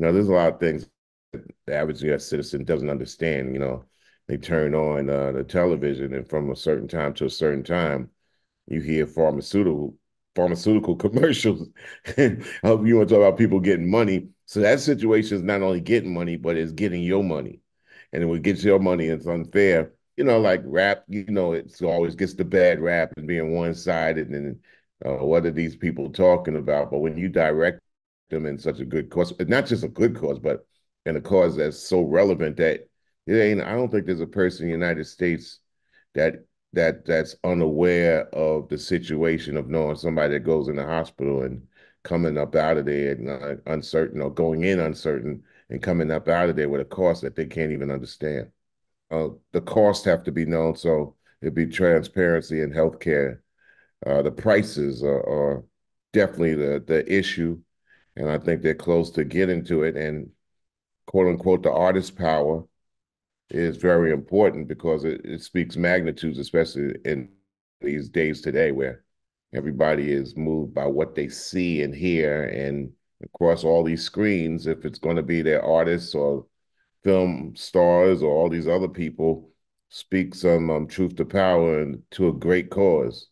There's a lot of things that the average US citizen doesn't understand. They turn on the television, and from a certain time to a certain time, you hear pharmaceutical commercials. I hope you want to talk about people getting money. So that situation is not only getting money, but it's getting your money. And when it gets your money, it's unfair. Like rap, it always gets the bad rap and being one-sided and what are these people talking about? But when you direct them in such a good cause, not just a good cause, but in a cause that's so relevant that I don't think there's a person in the United States that that's unaware of the situation of knowing somebody that goes in the hospital and coming up out of there and uncertain, or going in uncertain and coming up out of there with a cost that they can't even understand. The costs have to be known, so it'd be transparency in healthcare. The prices are definitely the issue, and I think they're close to getting to it. And quote unquote, the artist power is very important because it speaks magnitudes, especially in these days today where everybody is moved by what they see and hear. And across all these screens, if it's going to be their artists or film stars or all these other people, speak some truth to power and to a great cause.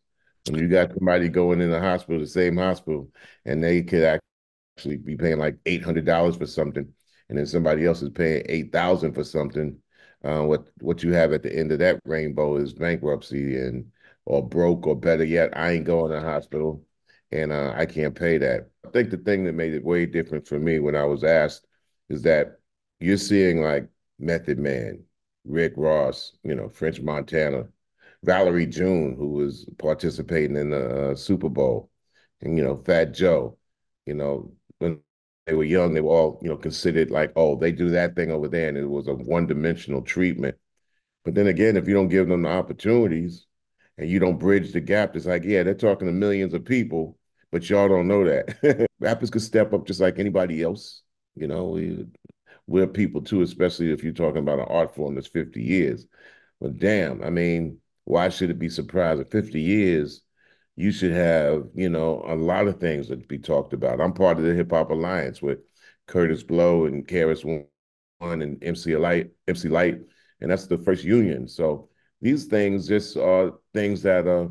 When you got somebody going in the hospital, the same hospital, and they could actually be paying like $800 for something, and then somebody else is paying 8,000 for something. What you have at the end of that rainbow is bankruptcy and or broke, or better yet, I ain't going to the hospital, and I can't pay that. I think the thing that made it way different for me when I was asked is that you're seeing like Method Man, Rick Ross, French Montana, Valerie June, who was participating in the Super Bowl, and Fat Joe. When they were young, they were all considered like, oh, they do that thing over there, and it was a one-dimensional treatment. But then again, if you don't give them the opportunities and you don't bridge the gap, it's like, yeah, they're talking to millions of people, but y'all don't know that. Rappers could step up just like anybody else. We're people too, especially if you're talking about an art form that's 50 years. But damn, I mean, why should it be surprised? In 50 years, you should have, a lot of things that be talked about. I'm part of the Hip Hop Alliance with Curtis Blow and Karis One and MC Light, and that's the first union. So these things just are things that are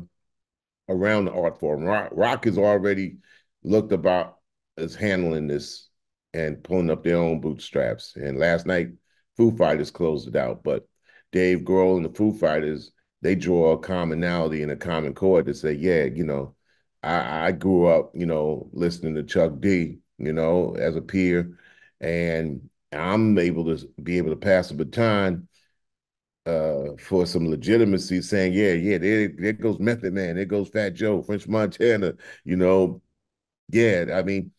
around the art form. Rock is already looked about as handling this and pulling up their own bootstraps. And last night, Foo Fighters closed it out. But Dave Grohl and the Foo Fighters, they draw a commonality and a common chord to say, yeah, I grew up, listening to Chuck D, as a peer, and I'm able to pass the baton for some legitimacy, saying, yeah, there goes Method Man, there goes Fat Joe, French Montana, you know, yeah, I mean,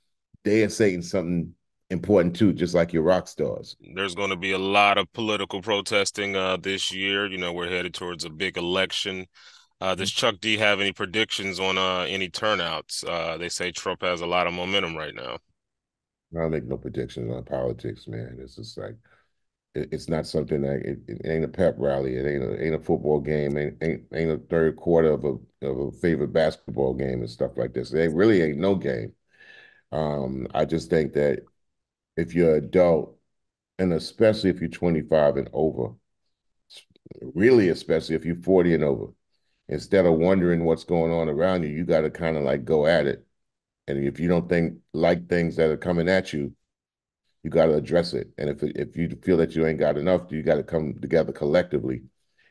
they are saying something important too, just like your rock stars. There's going to be a lot of political protesting this year. We're headed towards a big election. Does Chuck D have any predictions on any turnouts? They say Trump has a lot of momentum right now. I don't make no predictions on politics, man. It's just like it's not something that it ain't a pep rally. It ain't a football game. Ain't a third quarter of a favorite basketball game and stuff like this. It really ain't no game. I just think that if you're an adult, and especially if you're 25 and over, really especially if you're 40 and over, instead of wondering what's going on around you, you got to kind of like go at it. And if you don't think like things that are coming at you got to address it. And if you feel that you ain't got enough, you got to come together collectively.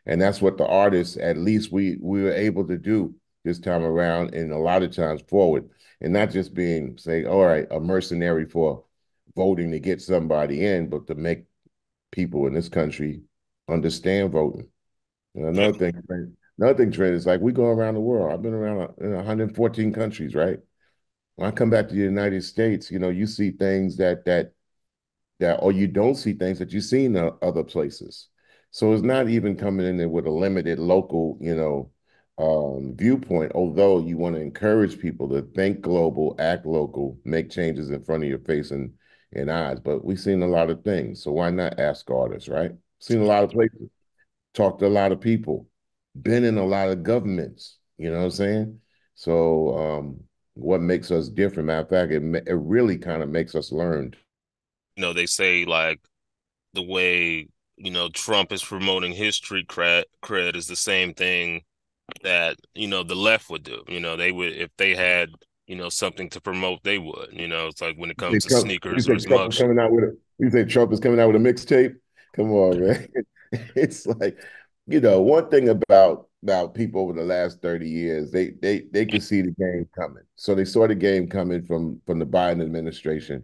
And that's what the artists, at least we were able to do this time around, and a lot of times forward, and not just being say, all right, a mercenary for voting to get somebody in, but to make people in this country understand voting. And Yeah, another thing, Trent, is like we go around the world. I've been around in 114 countries, right? When I come back to the United States, you see things or you don't see things that you see in other places. So it's not even coming in there with a limited local, viewpoint. Although you want to encourage people to think global, act local, make changes in front of your face and eyes. But we've seen a lot of things, so why not ask artists, right? Seen a lot of places, talked to a lot of people, been in a lot of governments. You know what I'm saying? So what makes us different? Matter of fact, it really kind of makes us learn they say like the way, Trump is promoting his street cred is the same thing that, the left would do. They would, if they had, something to promote, they would. It's like when it You comes say to Trump, you sneakers or say his Trump is mugshot. coming out with a you say Trump is coming out with a mixtape? Come on, man. It's like, one thing about people over the last 30 years, they could see the game coming. So they saw the game coming from the Biden administration.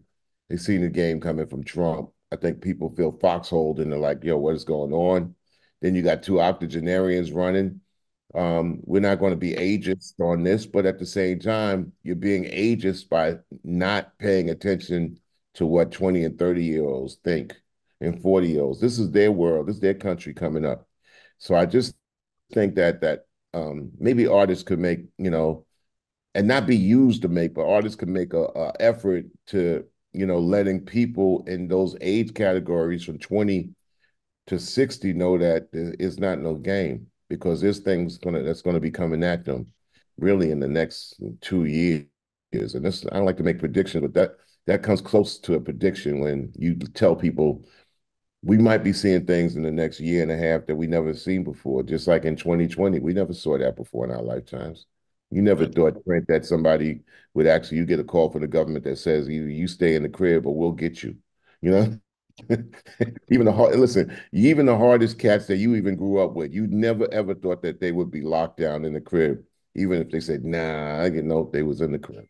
They seen the game coming from Trump. I think people feel foxholed and they're like, yo, what is going on? Then you got two octogenarians running. We're not going to be ageist on this, but at the same time, you're being ageist by not paying attention to what 20 and 30-year-olds think and 40-year-olds. This is their world, this is their country coming up. So I just think that maybe artists could make, and not be used to make, but artists could make a effort to, letting people in those age categories from 20 to 60 know that it's not no game because this thing's that's gonna be coming at them really in the next 2 years. And this I don't like to make predictions, but that comes close to a prediction when you tell people we might be seeing things in the next year and a half that we never seen before. Just like in 2020, we never saw that before in our lifetimes. You never thought, Trent, that somebody would actually you get a call from the government that says either you stay in the crib or we'll get you. You know, even the hardest cats that you even grew up with, you never ever thought that they would be locked down in the crib, even if they said, nah, I didn't know if they was in the crib.